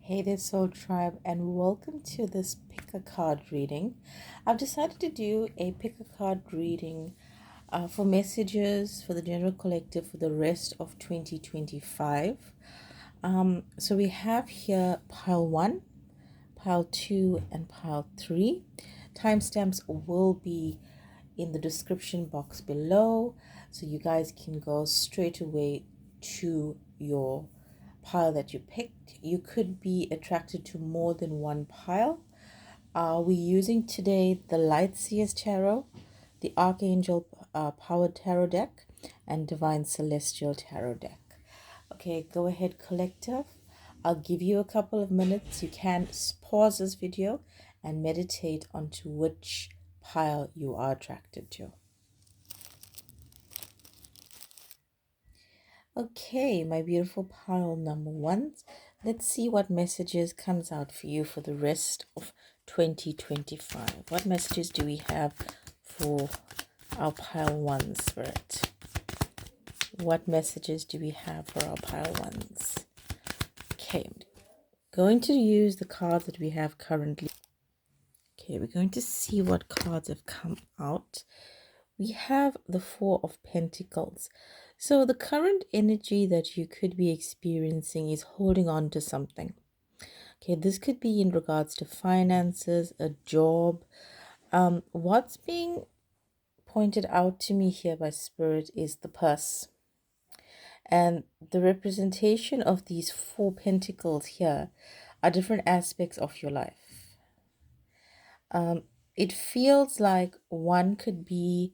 Hey there, Soul Tribe, and welcome to this pick a card reading. I've decided to do a pick a card reading for messages for the general collective for the rest of 2025. So we have here pile 1, pile 2, and pile 3. Timestamps will be in the description box below, so you guys can go straight away to your pile that you picked. You could be attracted to more than one pile. We're using today the Light Seers Tarot, the Archangel Power Tarot deck, and Divine Celestial Tarot deck. Okay, go ahead, collective. I'll give you a couple of minutes. You can pause this video and meditate onto which pile you are attracted to. Okay, my beautiful pile number ones. Let's see what messages comes out for you for the rest of 2025. What messages do we have for our pile one, Spirit? What messages do we have for our pile ones? Okay, I'm going to use the cards that we have currently. Okay, we're going to see what cards have come out. We have the Four of Pentacles. So the current energy that you could be experiencing is holding on to something. Okay, this could be in regards to finances, a job. What's being pointed out to me here by Spirit is the purse. And the representation of these four pentacles here are different aspects of your life. It feels like one could be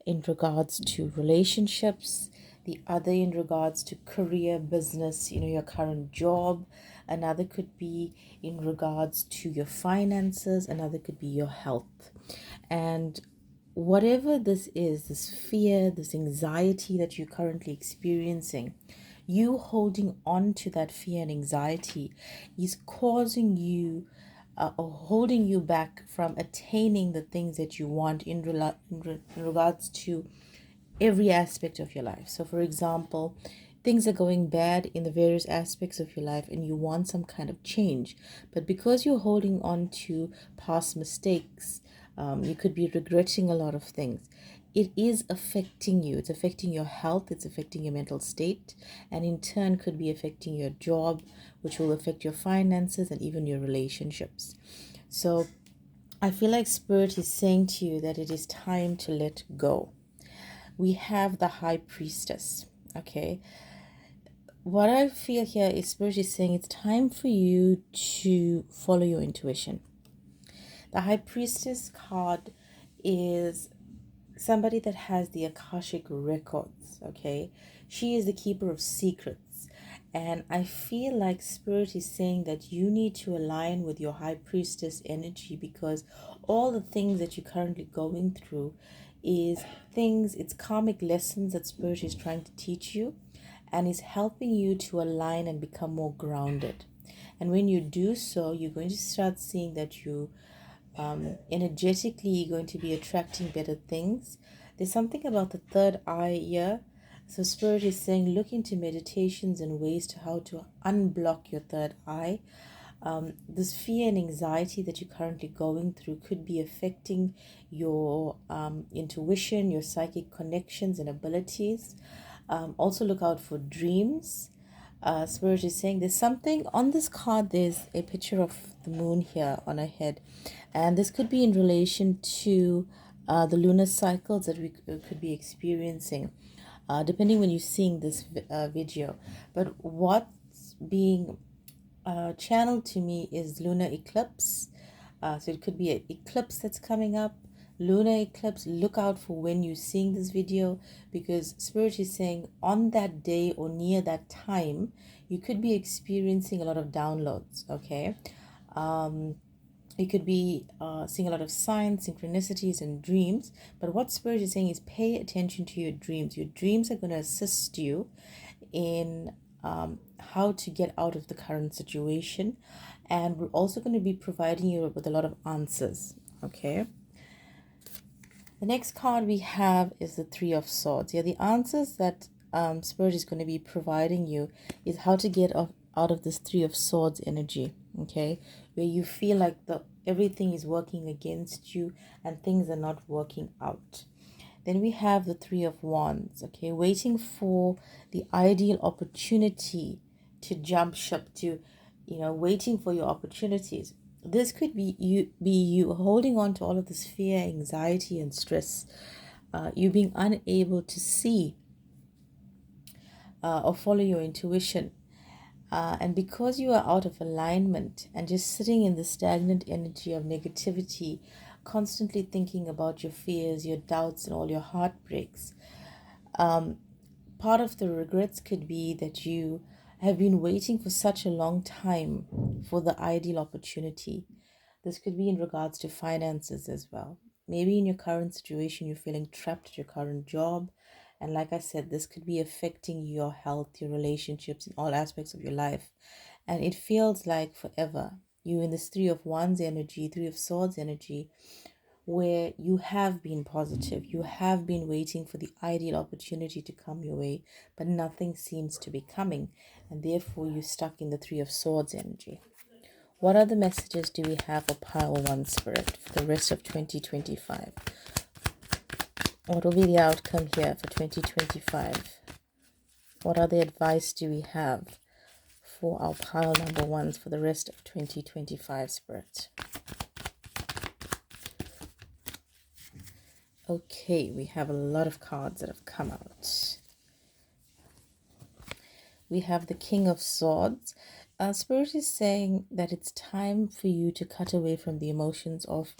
in regards to relationships, the other in regards to career, business, your current job. Another could be in regards to your finances. Another could be your health. And whatever this is, this fear, this anxiety that you're currently experiencing, you holding on to that fear and anxiety is causing you or holding you back from attaining the things that you want in regards to every aspect of your life. So, for example, things are going bad in the various aspects of your life and you want some kind of change. But because you're holding on to past mistakes, you could be regretting a lot of things. It is affecting you. It's affecting your health. It's affecting your mental state. And in turn could be affecting your job, which will affect your finances and even your relationships. So I feel like Spirit is saying to you that it is time to let go. We have the High Priestess. Okay. What I feel here is Spirit is saying it's time for you to follow your intuition. The High Priestess card is somebody that has the Akashic records, okay? She is the keeper of secrets. And I feel like Spirit is saying that you need to align with your High Priestess energy, because all the things that you're currently going through is it's karmic lessons that Spirit is trying to teach you and is helping you to align and become more grounded. And when you do so, you're going to start seeing that you energetically you're going to be attracting better things. There's something about the third eye here. So Spirit is saying look into meditations and ways to how to unblock your third eye. This fear and anxiety that you're currently going through could be affecting your intuition, your psychic connections and abilities. Also look out for dreams. Spirit is saying there's something on this card. There's a picture of the moon here on her head, and this could be in relation to the lunar cycles that we could be experiencing, depending when you're seeing this video. But what's being channeled to me is lunar eclipse. So it could be an eclipse that's coming up. Lunar eclipse, look out for when you're seeing this video, because Spirit is saying on that day or near that time you could be experiencing a lot of downloads. Okay, you could be seeing a lot of signs, synchronicities and dreams. But what Spirit is saying is pay attention to your dreams. Your dreams are going to assist you in how to get out of the current situation, and we're also going to be providing you with a lot of answers. Okay, the next card we have is the Three of Swords. Yeah, the answers that Spirit is going to be providing you is how to get out of this Three of Swords energy, okay, where you feel like everything is working against you and things are not working out. Then we have the Three of Wands, okay, waiting for the ideal opportunity to jump ship, to, waiting for your opportunities. This could be you holding on to all of this fear, anxiety, and stress. You being unable to see or follow your intuition. And because you are out of alignment and just sitting in the stagnant energy of negativity, constantly thinking about your fears, your doubts, and all your heartbreaks, part of the regrets could be that you have been waiting for such a long time for the ideal opportunity. This could be in regards to finances as well. Maybe in your current situation, you're feeling trapped at your current job. And like I said, this could be affecting your health, your relationships, in all aspects of your life. And it feels like forever. You in this Three of Wands energy, Three of Swords energy, where you have been positive, you have been waiting for the ideal opportunity to come your way, but nothing seems to be coming. And therefore, you're stuck in the Three of Swords energy. What other messages do we have for Pile 1 Spirit for the rest of 2025? What will be the outcome here for 2025? What other advice do we have for our pile number ones for the rest of 2025, Spirit? Okay, we have a lot of cards that have come out. We have the King of Swords. Spirit is saying that it's time for you to cut away from the emotions of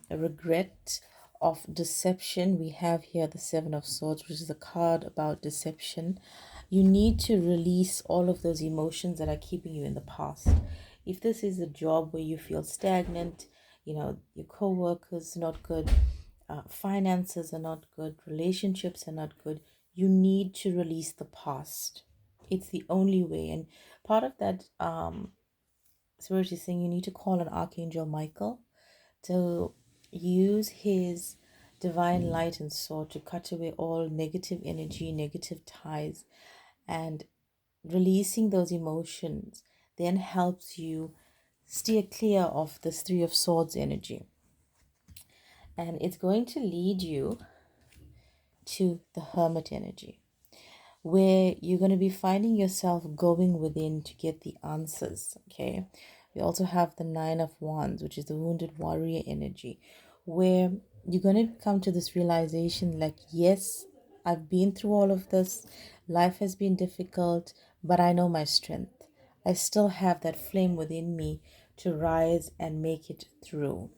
regret, of deception. We have here the Seven of Swords, which is a card about deception. You need to release all of those emotions that are keeping you in the past. If this is a job where you feel stagnant, your co-workers not good, finances are not good, relationships are not good, you need to release the past. It's the only way. And part of that Spirit is saying you need to call on Archangel Michael to use his divine light and sword to cut away all negative energy, negative ties, and releasing those emotions then helps you steer clear of this Three of Swords energy. And it's going to lead you to the Hermit energy, where you're going to be finding yourself going within to get the answers, okay? We also have the Nine of Wands, which is the Wounded Warrior energy, where you're going to come to this realization like, yes, I've been through all of this. Life has been difficult, but I know my strength. I still have that flame within me to rise and make it through.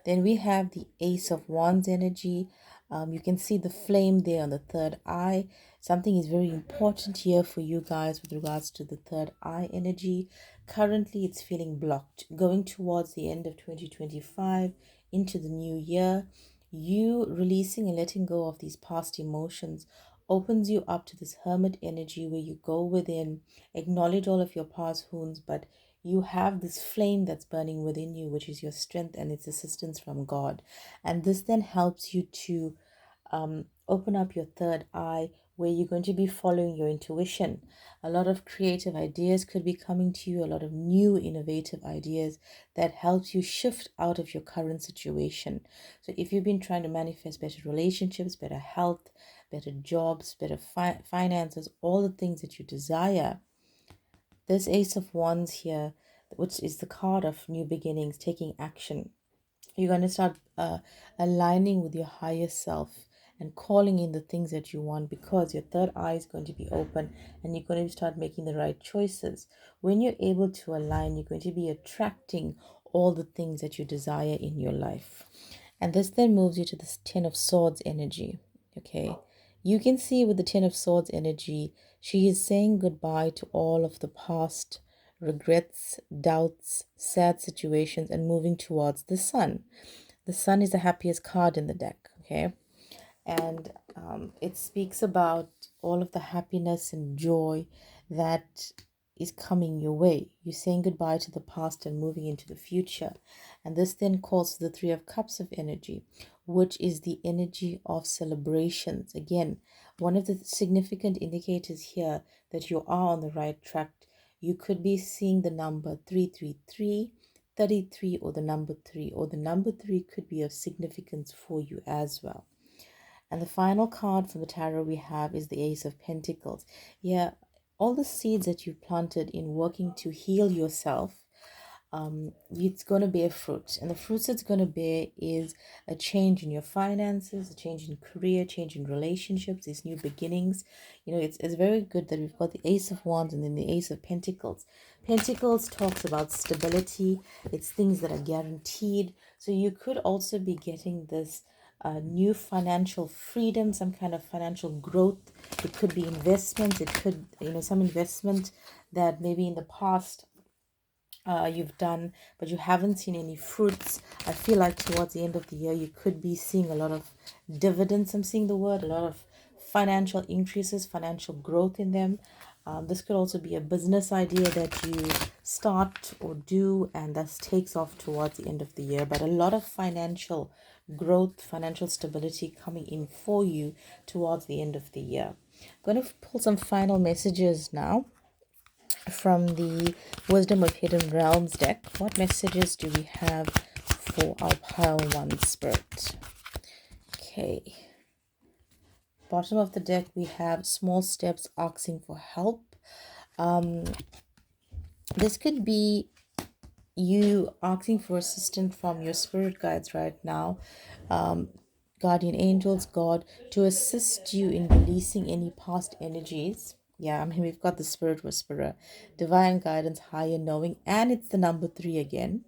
Then we have the Ace of Wands energy. You can see the flame there on the third eye. Something is very important here for you guys with regards to the third eye energy. Currently, it's feeling blocked. Going towards the end of 2025 into the new year, you releasing and letting go of these past emotions opens you up to this Hermit energy where you go within, acknowledge all of your past wounds, but you have this flame that's burning within you, which is your strength and its assistance from God. And this then helps you to open up your third eye, where you're going to be following your intuition. A lot of creative ideas could be coming to you, a lot of new innovative ideas that helps you shift out of your current situation. So if you've been trying to manifest better relationships, better health, better jobs, better finances, all the things that you desire, this Ace of Wands here, which is the card of new beginnings, taking action, you're going to start aligning with your higher self and calling in the things that you want, because your third eye is going to be open and you're going to start making the right choices. When you're able to align, you're going to be attracting all the things that you desire in your life. And this then moves you to this Ten of Swords energy. Okay, you can see with the Ten of Swords energy, she is saying goodbye to all of the past regrets, doubts, sad situations, and moving towards the Sun. The Sun is the happiest card in the deck, okay? And it speaks about all of the happiness and joy that is coming your way. You're saying goodbye to the past and moving into the future. And this then calls for the Three of Cups of energy, which is the energy of celebrations. Again, one of the significant indicators here that you are on the right track. You could be seeing the number 333, 33, or the number 3, or the number 3 could be of significance for you as well. And the final card from the tarot we have is the Ace of Pentacles. Yeah, all the seeds that you planted in working to heal yourself, it's going to bear fruit. And the fruits it's going to bear is a change in your finances, a change in career, change in relationships, these new beginnings. It's very good that we've got the Ace of Wands and then the Ace of Pentacles. Pentacles talks about stability. It's things that are guaranteed. So you could also be getting this new financial freedom, some kind of financial growth. It could be investment. It could, some investment that maybe in the past you've done, but you haven't seen any fruits. I feel like towards the end of the year, you could be seeing a lot of dividends. I'm seeing the word, a lot of financial increases, financial growth in them. This could also be a business idea that you start or do and thus takes off towards the end of the year. But a lot of financial growth, financial stability coming in for you towards the end of the year. I'm going to pull some final messages now from the Wisdom of Hidden Realms deck. What messages do we have for our pile 1 spirit? Okay. Bottom of the deck, we have small steps asking for help. This could be you asking for assistance from your spirit guides right now, guardian angels, God, to assist you in releasing any past energies. Yeah, we've got the spirit whisperer, divine guidance, higher knowing, and it's the number 3 again.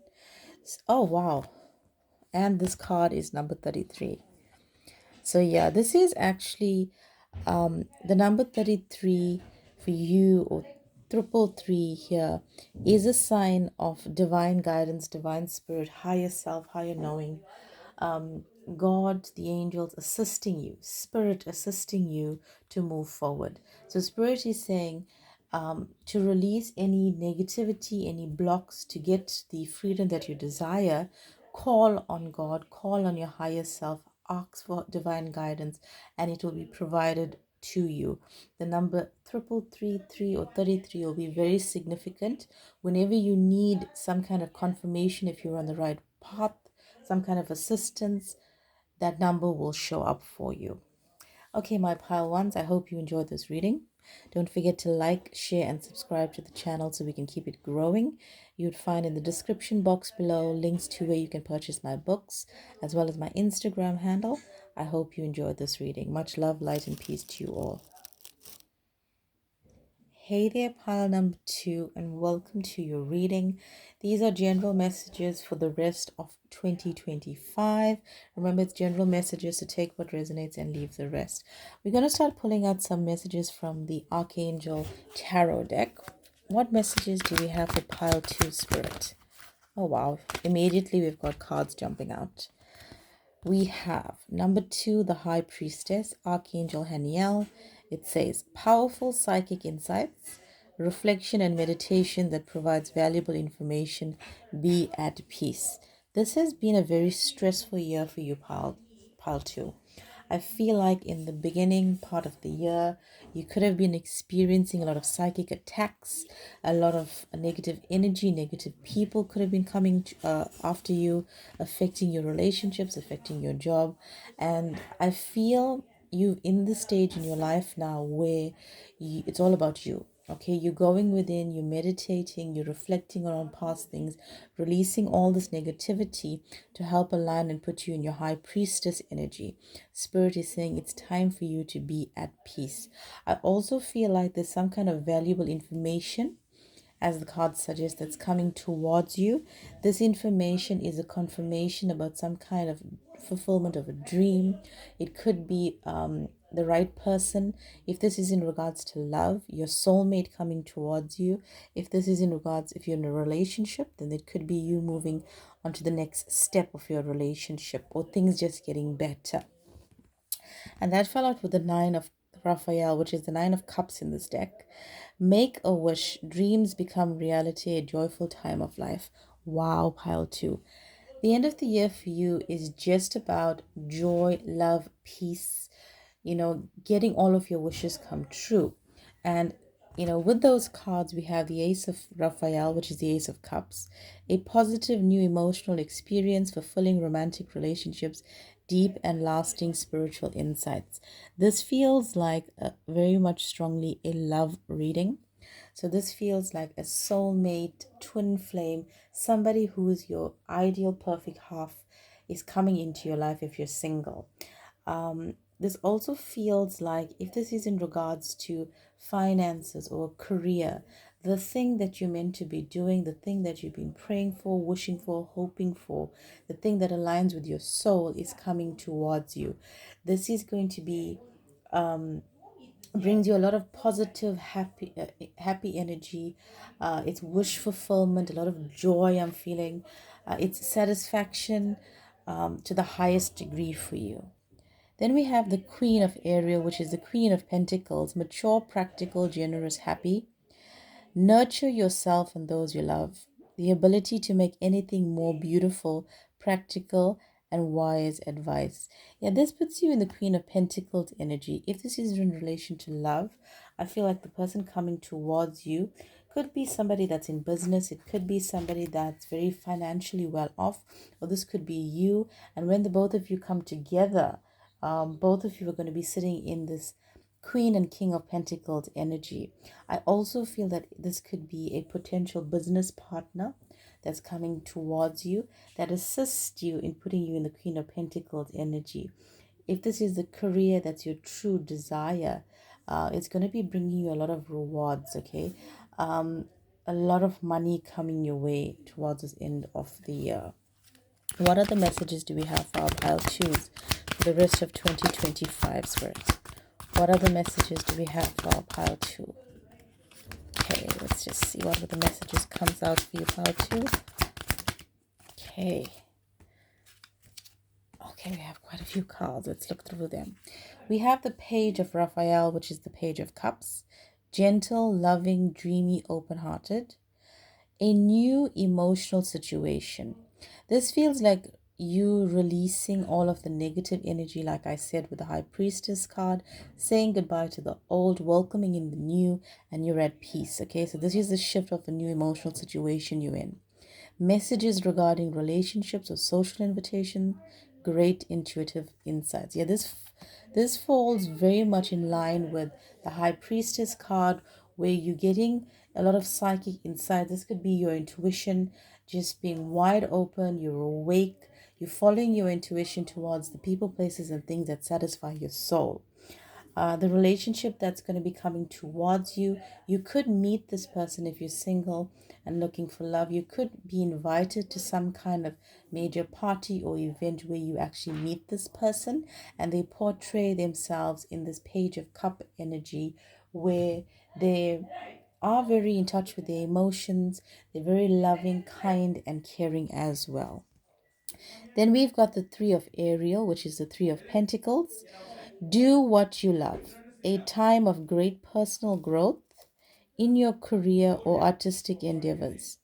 Oh, wow. And this card is number 33. So yeah, this is actually the number 33 for you, or 333 here, is a sign of divine guidance, divine spirit, higher self, higher knowing, God, the angels assisting you, spirit assisting you to move forward. So spirit is saying to release any negativity, any blocks, to get the freedom that you desire. Call on God, call on your higher self, ask for divine guidance, and it will be provided to you. The number 333 or 33 will be very significant whenever you need some kind of confirmation if you're on the right path, some kind of assistance. That number will show up for you. Okay, my pile ones, I hope you enjoyed this reading. Don't forget to like, share, and subscribe to the channel so we can keep it growing. You'd find in the description box below links to where you can purchase my books, as well as my Instagram handle. I hope you enjoyed this reading. Much love, light, and peace to you all. Hey there, pile number 2, and welcome to your reading. These are general messages for the rest of 2025. Remember, it's general messages, so take what resonates and leave the rest. We're going to start pulling out some messages from the Archangel Tarot deck. What messages do we have for pile 2 spirit? Oh, wow. Immediately, we've got cards jumping out. We have number 2, the High Priestess, Archangel Haniel. It says, powerful psychic insights, reflection and meditation that provides valuable information. Be at peace. This has been a very stressful year for you, pile 2. I feel like in the beginning part of the year, you could have been experiencing a lot of psychic attacks, a lot of negative energy, negative people could have been coming after you, affecting your relationships, affecting your job. And I feel you in the stage in your life now where it's all about you. Okay, you're going within, you're meditating, you're reflecting on past things, releasing all this negativity to help align and put you in your high priestess energy. Spirit is saying it's time for you to be at peace. I also feel like there's some kind of valuable information, as the card suggests, that's coming towards you. This information is a confirmation about some kind of fulfillment of a dream. It could be the right person. If this is in regards to love, your soulmate coming towards you. If this is in regards, if you're in a relationship, then it could be you moving on to the next step of your relationship, or things just getting better. And that fell out with the 9 of Raphael, which is the 9 of Cups in this deck. Make a wish, dreams become reality, a joyful time of life. Wow, pile 2. The end of the year for you is just about joy, love, peace, getting all of your wishes come true. And With those cards, we have the Ace of Raphael, which is the Ace of Cups, a positive new emotional experience, fulfilling romantic relationships, deep and lasting spiritual insights. This feels like very much strongly a love reading. So this feels like a soulmate, twin flame, somebody who is your ideal perfect half is coming into your life if you're single. This also feels like, if this is in regards to finances or career, the thing that you're meant to be doing, the thing that you've been praying for, wishing for, hoping for, the thing that aligns with your soul is coming towards you. This is going to be brings you a lot of positive happy energy. It's wish fulfillment, a lot of joy I'm feeling. It's satisfaction to the highest degree for you. Then we have the Queen of Ariel, which is the Queen of Pentacles, mature, practical, generous, happy. Nurture yourself and those you love. The ability to make anything more beautiful, practical, and wise advice. Yeah, this puts you in the Queen of Pentacles energy. If this is in relation to love, I feel like the person coming towards you could be somebody that's in business. It could be somebody that's very financially well off, or this could be you. And when the both of you come together, both of you are going to be sitting in this Queen and King of Pentacles energy. I also feel that this could be a potential business partner that's coming towards you that assists you in putting you in the Queen of Pentacles energy. If this is the career that's your true desire, it's going to be bringing you a lot of rewards, okay? A lot of money coming your way towards this end of the year. What other messages do we have for our pile twos for the rest of 2025, Spirit? What other messages do we have for our pile two? Okay, let's just see what other messages comes out for you, pile two. Okay. Okay, we have quite a few cards. Let's look through them. We have the Page of Raphael, which is the Page of Cups. Gentle, loving, dreamy, open-hearted. A new emotional situation. This feels like you releasing all of the negative energy, like I said, with the High Priestess card, saying goodbye to the old, welcoming in the new, and you're at peace. Okay, so this is the shift of the new emotional situation you're in. Messages regarding relationships or social invitation, great intuitive insights. Yeah, this falls very much in line with the High Priestess card, where you're getting a lot of psychic insight. This could be your intuition just being wide open, you're awake, you're following your intuition towards the people, places, and things that satisfy your soul. The relationship that's going to be coming towards you. You could meet this person if you're single and looking for love. You could be invited to some kind of major party or event where you actually meet this person and they portray themselves in this Page of Cup energy, where they are very in touch with their emotions. They're very loving, kind, and caring as well. Then we've got the Three of Ariel, which is the Three of Pentacles. Do what you love. A time of great personal growth in your career or artistic endeavors.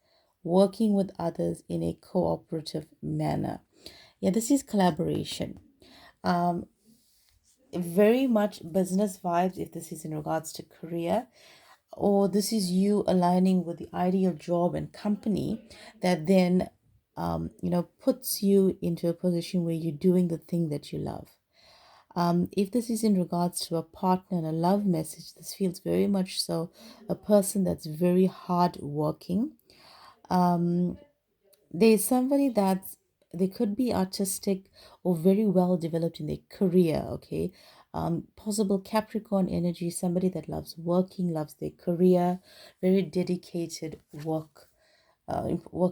Working with others in a cooperative manner. Yeah, this is collaboration. Um, Very much business vibes if this is in regards to career, or this is you aligning with the ideal job and company that then puts you into a position where you're doing the thing that you love. If this is in regards to a partner and a love message, this feels very much so a person that's very hard working. Um, there's somebody that's, they could be artistic or very well developed in their career, okay? Possible Capricorn energy, somebody that loves working, loves their career, very dedicated work's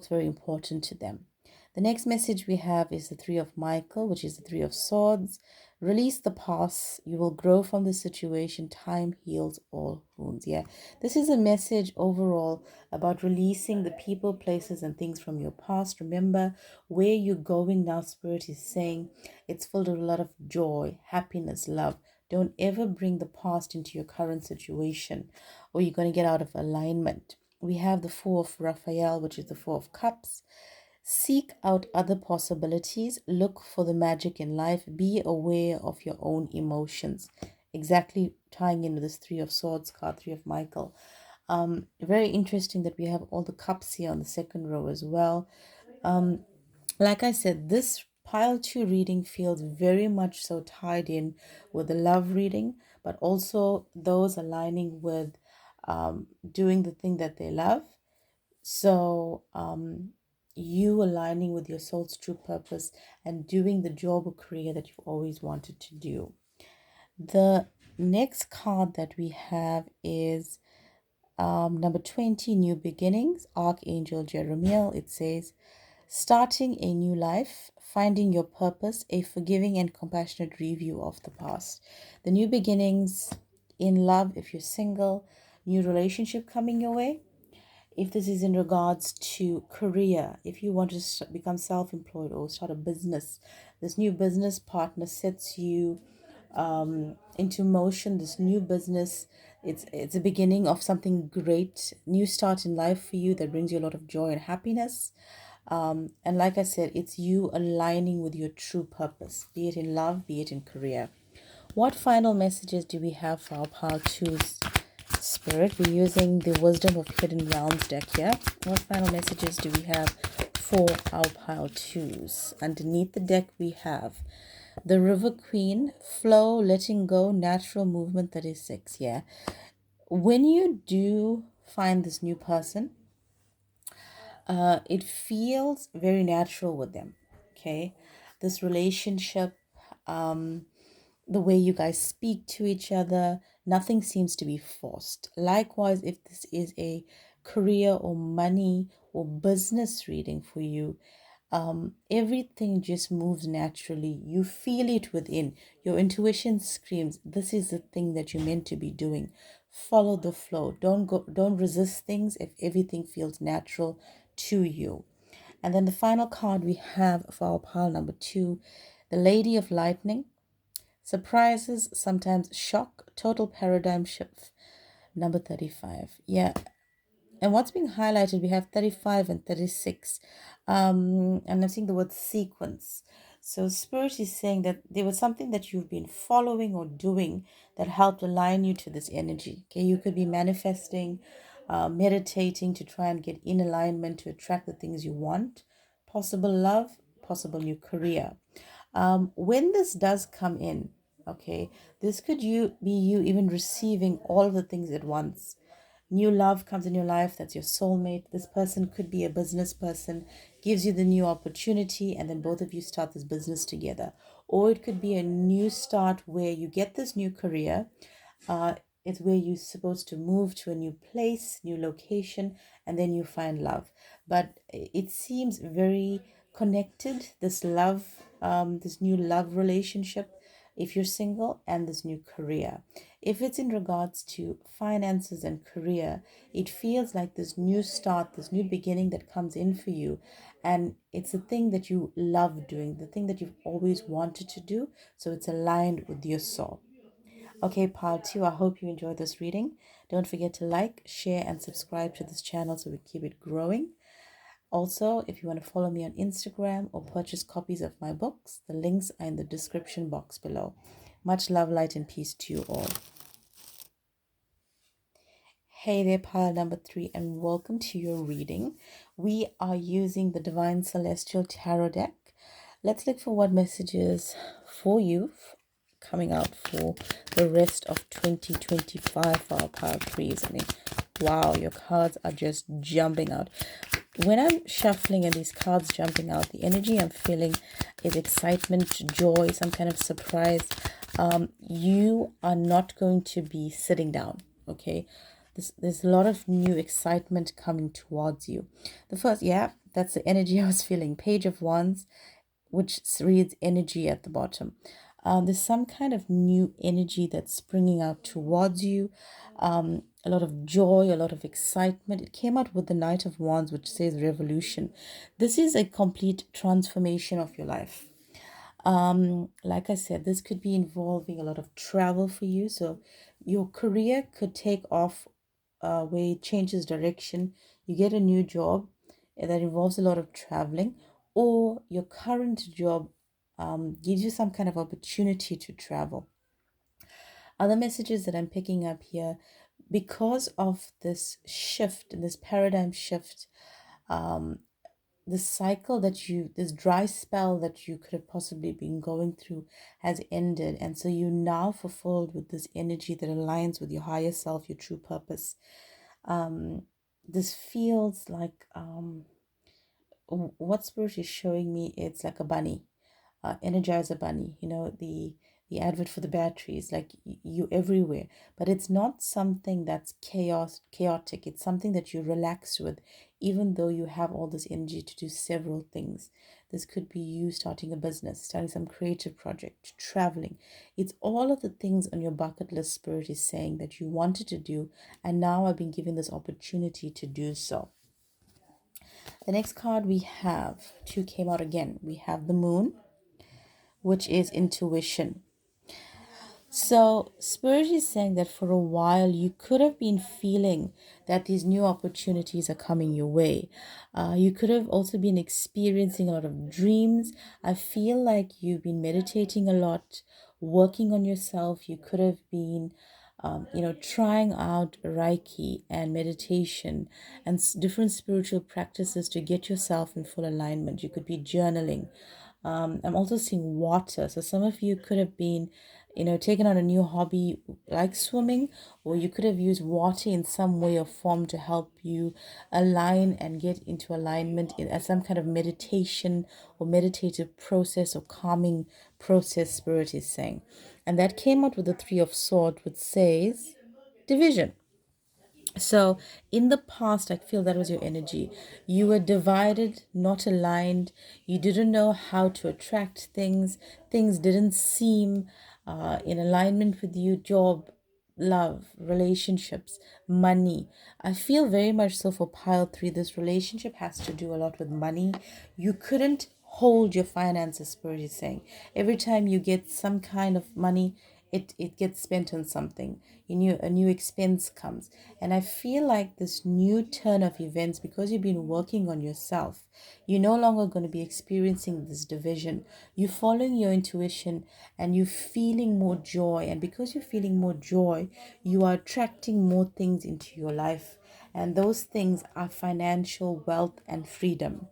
very important to them. The next message we have is the Three of Michael, which is the Three of Swords. Release the past. You will grow from the situation. Time heals all wounds. Yeah, this is a message overall about releasing the people, places, and things from your past. Remember where you're going now. Spirit is saying it's filled with a lot of joy, happiness, love. Don't ever bring the past into your current situation, or you're going to get out of alignment. We have the Four of Raphael, which is the Four of Cups. Seek out other possibilities. Look for the magic in life. Be aware of your own emotions. exactly tying into this Three of Swords card, Three of Michael. Very interesting that we have all the cups here on the second row as well. Um, like I said, this pile two reading feels very much so tied in with the love reading, but also those aligning with doing the thing that they love. So, you aligning with your soul's true purpose and doing the job or career that you've always wanted to do. The next card that we have is number 20, New Beginnings, Archangel Jeremiah. It says, starting a new life, finding your purpose, a forgiving and compassionate review of the past. The new beginnings in love, if you're single, new relationship coming your way. If this is in regards to career, if you want to become self-employed or start a business, this new business partner sets you into motion. This new business, it's a beginning of something great, new start in life for you that brings you a lot of joy and happiness. And like I said, it's you aligning with your true purpose, be it in love, be it in career. What final messages do we have for our pile twos, Spirit? We're using the Wisdom of Hidden Realms deck here. What final messages do we have for our pile twos? Underneath the deck, we have the River Queen, flow, letting go, natural movement, 36. Yeah. When you do find this new person, it feels very natural with them. Okay. This relationship, the way you guys speak to each other, nothing seems to be forced. Likewise, if this is a career or money or business reading for you, everything just moves naturally. You feel it within. Your intuition screams, this is the thing that you're meant to be doing. Follow the flow. Don't resist things if everything feels natural to you. And then the final card we have for our pile number two, the Lady of Lightning. Surprises, sometimes shock, total paradigm shift. Number 35. Yeah. And what's being highlighted, we have 35 and 36. And I'm seeing the word sequence. So Spirit is saying that there was something that you've been following or doing that helped align you to this energy. Okay, you could be manifesting, meditating to try and get in alignment to attract the things you want. Possible love, possible new career. When this does come in, okay, this could be you even receiving all of the things at once. New love comes in your life, that's your soulmate. This person could be a business person, gives you the new opportunity, and then both of you start this business together. Or it could be a new start where you get this new career. uh, it's where you're supposed to move to a new place, new location, and then you find love. But it seems very connected, this love, this new love relationship, if you're single, and this new career. If it's in regards to finances and career, it feels like this new start, this new beginning that comes in for you. And it's a thing that you love doing, the thing that you've always wanted to do. So it's aligned with your soul. Okay, part two, I hope you enjoyed this reading. Don't forget to like, share, and subscribe to this channel so we keep it growing. Also, if you want to follow me on Instagram or purchase copies of my books, the links are in the description box below. Much love, light, and peace to you all. Hey there, pile number three, and welcome to your reading. We are using the Divine Celestial Tarot deck. Let's look for what messages for you coming out for the rest of 2025 for our pile threes. I mean, wow, your cards are just jumping out. When I'm shuffling and these cards jumping out, the energy I'm feeling is excitement, joy, some kind of surprise. You are not going to be sitting down, okay? There's a lot of new excitement coming towards you. The first, yeah, that's the energy I was feeling. Page of Wands, which reads energy at the bottom. There's some kind of new energy that's springing out towards you. A lot of joy, a lot of excitement. It came out with the Knight of Wands, which says revolution. This is a complete transformation of your life. Like I said, this could be involving a lot of travel for you. So your career could take off where it changes direction. You get a new job that involves a lot of traveling, or your current job gives you some kind of opportunity to travel. Other messages that I'm picking up here, because of this shift, this paradigm shift, um, this cycle that this dry spell that you could have possibly been going through has ended. And so you're now fulfilled with this energy that aligns with your higher self, your true purpose. This feels like what spirit is showing me, it's like a bunny, Energizer Bunny, the advert for the batteries, like you everywhere. But it's not something that's chaotic. It's something that you relax with, even though you have all this energy to do several things. This could be you starting a business, starting some creative project, traveling. It's all of the things on your bucket list, spirit is saying that you wanted to do, and now I've been given this opportunity to do so. The next card we have, two came out again. We have the moon, which is intuition. So, Spirit is saying that for a while you could have been feeling that these new opportunities are coming your way. You could have also been experiencing a lot of dreams. I feel like you've been meditating a lot, working on yourself. You could have been, trying out Reiki and meditation and different spiritual practices to get yourself in full alignment. You could be journaling. I'm also seeing water. So some of you could have been, taken on a new hobby like swimming, or you could have used water in some way or form to help you align and get into alignment as some kind of meditation or meditative process or calming process, Spirit is saying. And that came out with the Three of Swords, which says division. So in the past, I feel that was your energy. You were divided, not aligned. You didn't know how to attract things. Things didn't seem in alignment with you. Job, love, relationships, money. I feel very much so for pile three. This relationship has to do a lot with money. You couldn't hold your finances, Spirit is saying. Every time you get some kind of money, it gets spent on something. A new expense comes. And I feel like this new turn of events, because you've been working on yourself, you're no longer going to be experiencing this division. You're following your intuition and you're feeling more joy. And because you're feeling more joy, you are attracting more things into your life. And those things are financial wealth and freedom.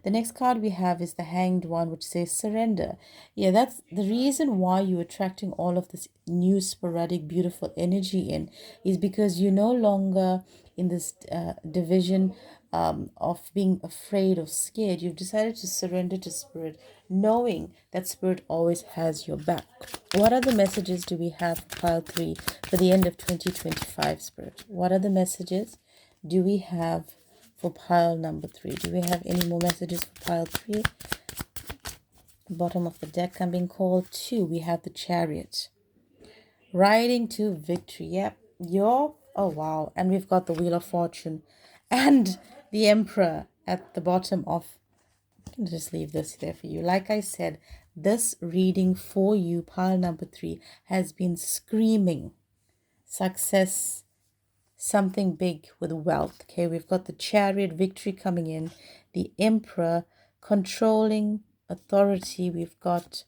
The next card we have is the Hanged One, which says surrender. Yeah, that's the reason why you're attracting all of this new, sporadic, beautiful energy in, is because you're no longer in this division of being afraid or scared. You've decided to surrender to Spirit, knowing that Spirit always has your back. What other messages do we have for pile three for the end of 2025, Spirit? What other messages do we have for pile number three? Do we have any more messages for pile three? Bottom of the deck, I'm being called two. We have the Chariot. Riding to victory. Yep. Oh wow. And we've got the Wheel of Fortune and the Emperor at the bottom of. I can just leave this there for you. Like I said, this reading for you, pile number three, has been screaming success, something big with wealth. Okay, we've got the Chariot, victory coming in, the Emperor, controlling authority. We've got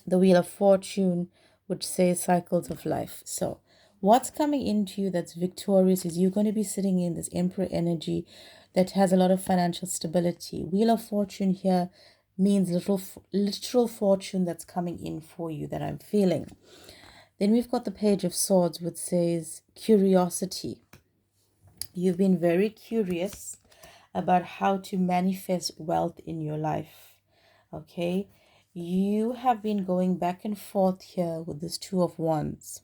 the Wheel of Fortune, which says cycles of life. So what's coming into you that's victorious is you're going to be sitting in this Emperor energy that has a lot of financial stability. Wheel of Fortune here means literal fortune that's coming in for you, that I'm feeling. Then we've got the Page of Swords, which says curiosity. You've been very curious about how to manifest wealth in your life. Okay, you have been going back and forth here with this Two of Wands,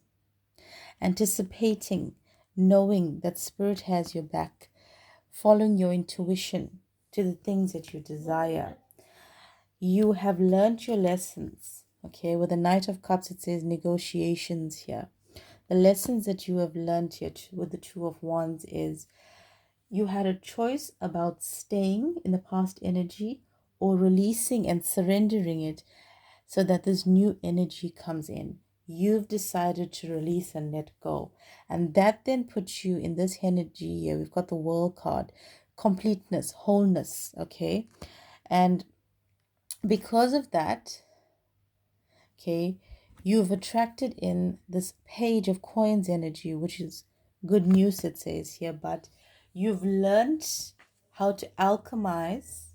anticipating, knowing that Spirit has your back, following your intuition to the things that you desire. You have learned your lessons. Okay, with the Knight of Cups, it says negotiations here. The lessons that you have learned here with the Two of Wands is you had a choice about staying in the past energy or releasing and surrendering it so that this new energy comes in. You've decided to release and let go. And that then puts you in this energy here. We've got the World card, completeness, wholeness, okay? And because of that, okay, You've attracted in this page of coins energy, which is good news, it says here, but you've learned how to alchemize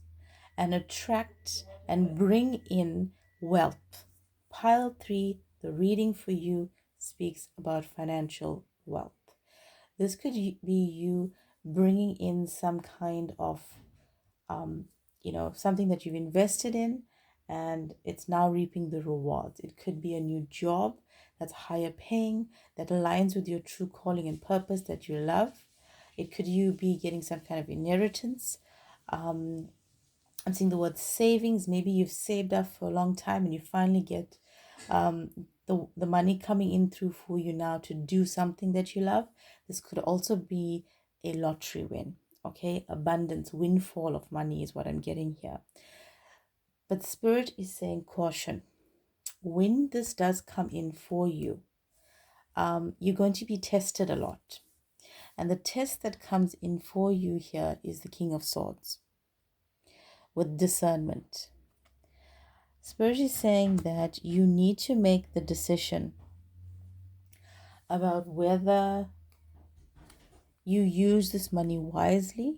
and attract and bring in wealth. Pile 3, the reading for you speaks about financial wealth. This could be you bringing in some kind of, something that you've invested in and it's now reaping the rewards. It could be a new job that's higher paying, that aligns with your true calling and purpose that you love. It could you be getting some kind of inheritance. I'm seeing the word savings. Maybe you've saved up for a long time and you finally get the money coming in through for you now to do something that you love. This could also be a lottery win. Okay, abundance, windfall of money is what I'm getting here. But Spirit is saying caution. When this does come in for you, you're going to be tested a lot. And the test that comes in for you here is the King of Swords with discernment. Spirit is saying that you need to make the decision about whether you use this money wisely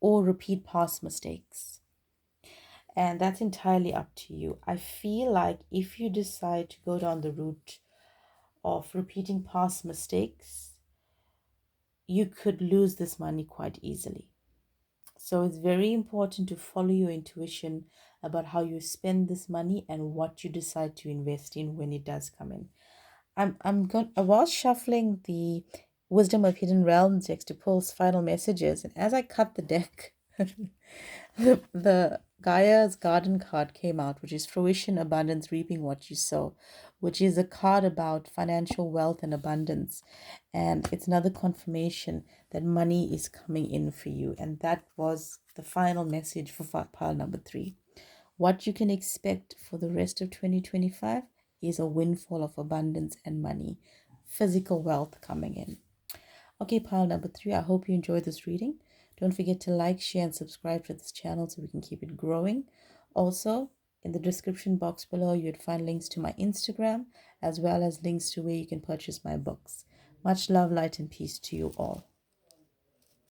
or repeat past mistakes. And that's entirely up to you. I feel like if you decide to go down the route of repeating past mistakes, you could lose this money quite easily. So it's very important to follow your intuition about how you spend this money and what you decide to invest in when it does come in. I was shuffling the Wisdom of Hidden Realms deck to pull final messages, and as I cut the deck, the Gaia's Garden card came out, which is fruition, abundance, reaping what you sow, which is a card about financial wealth and abundance. And it's another confirmation that money is coming in for you. And that was the final message for pile number 3. What you can expect for the rest of 2025 is a windfall of abundance and money, physical wealth coming in. Okay, pile number 3, I hope you enjoyed this reading. Don't forget to like, share, and subscribe to this channel so we can keep it growing. Also, in the description box below, you'd find links to my Instagram, as well as links to where you can purchase my books. Much love, light, and peace to you all.